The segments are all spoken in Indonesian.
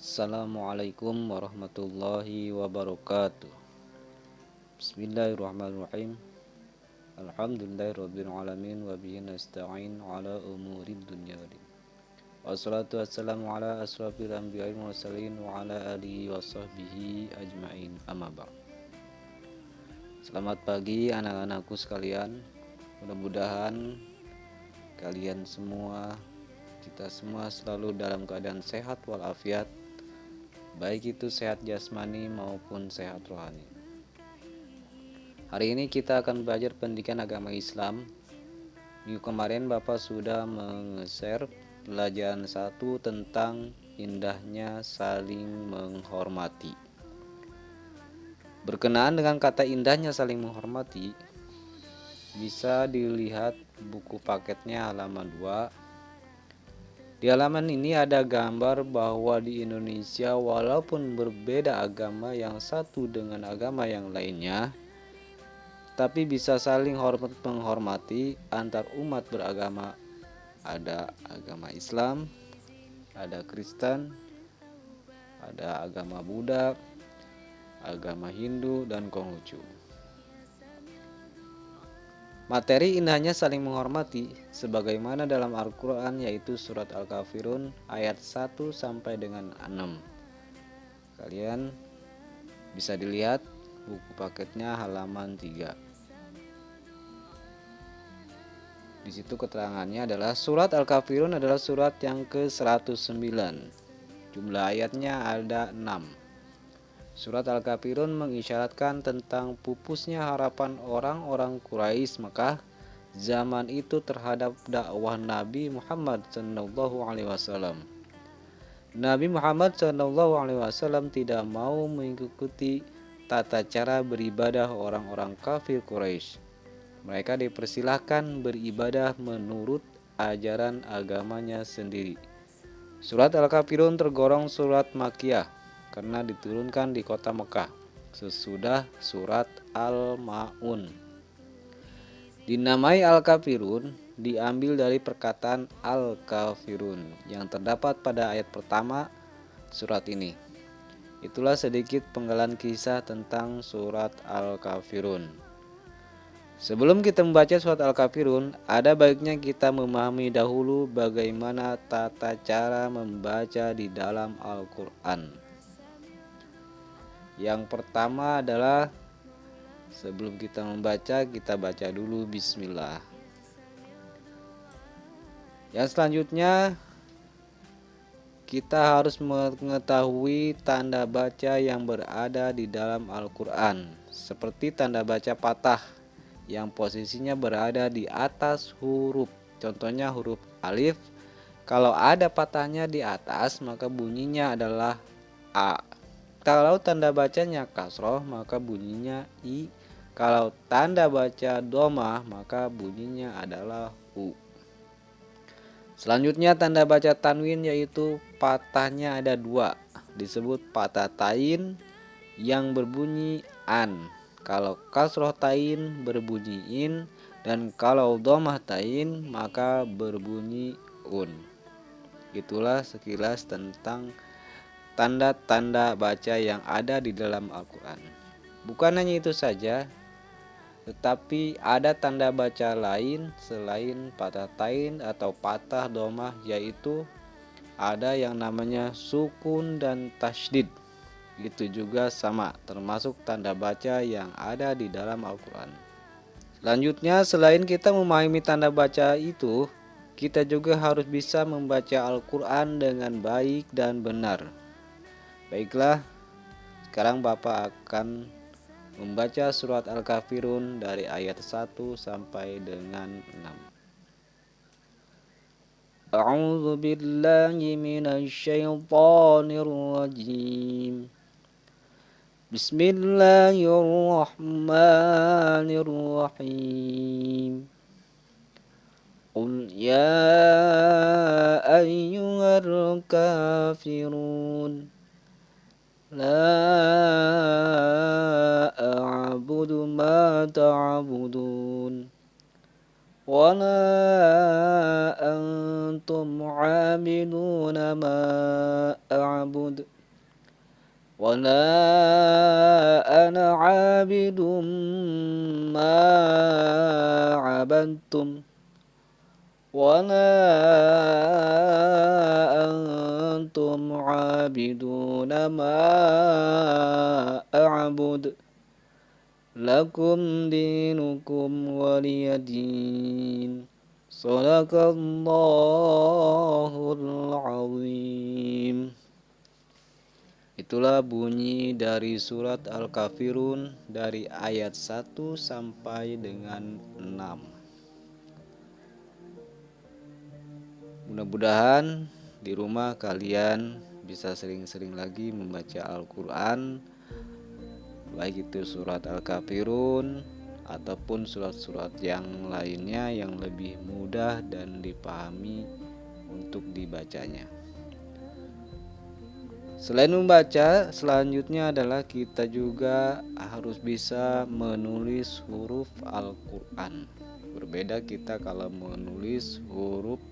Assalamualaikum warahmatullahi wabarakatuh. Bismillahirrahmanirrahim. Alhamdulillahirabbil alamin wa bihi nasta'in ala umuri dunya waddin. Wassalatu wassalamu ala asrofil anbiya'i wal mursalin wa ala alihi wa sahbihi ajmain. Amma ba'd. Selamat pagi anak-anakku sekalian. Mudah-mudahan kalian semua, kita semua selalu dalam keadaan sehat walafiat, baik itu sehat jasmani maupun sehat rohani. Hari ini kita akan belajar pendidikan agama Islam. Minggu kemarin Bapak sudah meng-share pelajaran 1 tentang indahnya saling menghormati. Berkenaan dengan kata indahnya saling menghormati, bisa dilihat buku paketnya halaman 2. Di halaman ini ada gambar bahwa di Indonesia walaupun berbeda agama yang satu dengan agama yang lainnya, tapi bisa saling menghormati antar umat beragama. Ada agama Islam, ada Kristen, ada agama Buddha, agama Hindu, dan Konghucu. Materi indahnya saling menghormati sebagaimana dalam Al-Quran, yaitu surat Al-Kafirun ayat 1 sampai dengan 6. Kalian bisa dilihat buku paketnya halaman 3. Di situ keterangannya adalah surat Al-Kafirun adalah surat yang ke-109. Jumlah ayatnya ada 6. Surat Al-Kafirun mengisyaratkan tentang pupusnya harapan orang-orang Quraisy Mekah zaman itu terhadap dakwah Nabi Muhammad SAW. Nabi Muhammad SAW tidak mau mengikuti tata cara beribadah orang-orang kafir Quraisy. Mereka dipersilahkan beribadah menurut ajaran agamanya sendiri. Surat Al-Kafirun tergolong surat Makkiyah karena diturunkan di kota Mekah sesudah surat Al-Ma'un. Dinamai Al-Kafirun diambil dari perkataan Al-Kafirun yang terdapat pada ayat pertama surat ini. Itulah sedikit penggalan kisah tentang surat Al-Kafirun. Sebelum kita membaca surat Al-Kafirun, ada baiknya kita memahami dahulu bagaimana tata cara membaca di dalam Al-Quran. Yang pertama adalah sebelum kita membaca, kita baca dulu bismillah. Yang selanjutnya, kita harus mengetahui tanda baca yang berada di dalam Al-Quran, seperti tanda baca patah yang posisinya berada di atas huruf. Contohnya huruf alif, kalau ada patahnya di atas maka bunyinya adalah A. Kalau tanda bacanya kasroh maka bunyinya I. Kalau tanda baca domah maka bunyinya adalah U. Selanjutnya tanda baca tanwin, yaitu patahnya ada 2, disebut patah tain yang berbunyi an. Kalau kasroh tain berbunyi in, dan kalau domah tain maka berbunyi un. Itulah sekilas tentang tanda-tanda baca yang ada di dalam Al-Quran. Bukan hanya itu saja, tetapi ada tanda baca lain selain patah tain atau patah domah, yaitu ada yang namanya sukun dan tasydid. Itu juga sama, termasuk tanda baca yang ada di dalam Al-Quran. Selanjutnya, selain kita memahami tanda baca itu, kita juga harus bisa membaca Al-Quran dengan baik dan benar. Baiklah, sekarang Bapak akan membaca surat Al-Kafirun dari ayat 1 sampai dengan 6. A'udzu billahi minasy syaithanir rajim. Bismillahirrahmanirrahim. Qul ya ayyuhal kafirun لا أعبد ما تعبدون ولا أنتم عابدون ما أعبد ولا أنا عابد ما عبدتم ولا أنتم عابدون ما أعبد لكم دينكم ولي دين صدق الله العظيم. Itulah bunyi dari surat Al-Kafirun dari ayat 1 sampai dengan 6. Mudah-mudahan di rumah kalian bisa sering-sering lagi membaca Al-Quran, baik itu surat Al-Kafirun ataupun surat-surat yang lainnya yang lebih mudah dan dipahami untuk dibacanya. Selain membaca, selanjutnya adalah kita juga harus bisa menulis huruf Al-Quran. Berbeda kita kalau menulis huruf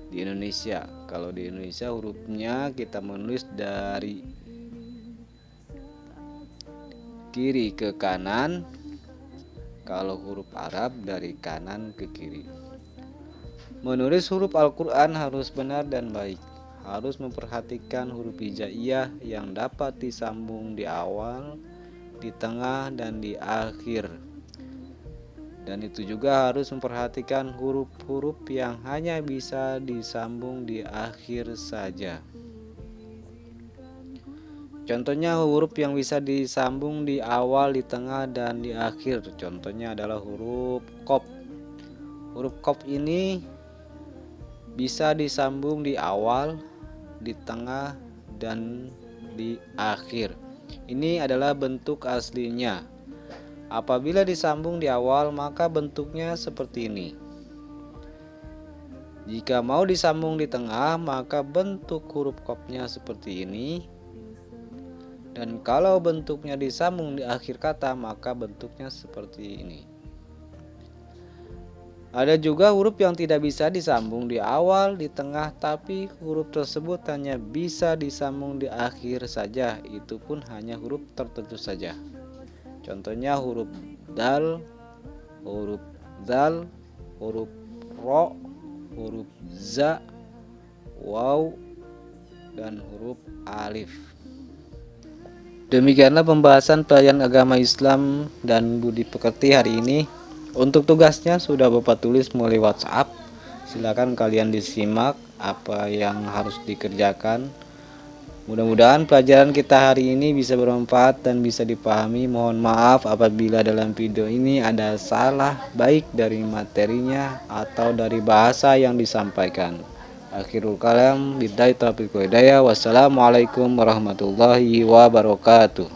di Indonesia. Kalau di Indonesia hurufnya kita menulis dari kiri ke kanan. Kalau huruf Arab dari kanan ke kiri. Menulis huruf Al-Quran harus benar dan baik. Harus memperhatikan huruf hijaiyah yang dapat disambung di awal, di tengah, dan di akhir. Dan itu juga harus memperhatikan huruf-huruf yang hanya bisa disambung di akhir saja. Contohnya huruf yang bisa disambung di awal, di tengah, dan di akhir. Contohnya adalah huruf Qaf. Huruf Qaf ini bisa disambung di awal, di tengah, dan di akhir. Ini adalah bentuk aslinya. Apabila disambung di awal, maka bentuknya seperti ini. Jika mau disambung di tengah, maka bentuk huruf Qafnya seperti ini. Dan kalau bentuknya disambung di akhir kata, maka bentuknya seperti ini. Ada juga huruf yang tidak bisa disambung di awal, di tengah, tapi huruf tersebut hanya bisa disambung di akhir saja. Itu pun hanya huruf tertentu saja. Contohnya huruf dal, huruf zal, huruf ro, huruf za, waw, dan huruf alif. Demikianlah pembahasan pelajaran agama Islam dan budi pekerti hari ini. Untuk tugasnya sudah Bapak tulis melalui WhatsApp. Silakan kalian disimak apa yang harus dikerjakan. Mudah-mudahan pelajaran kita hari ini bisa bermanfaat dan bisa dipahami. Mohon maaf apabila dalam video ini ada salah baik dari materinya atau dari bahasa yang disampaikan. Akhirul kalam, billahi taufiq wal hidayah. Wassalamualaikum warahmatullahi wabarakatuh.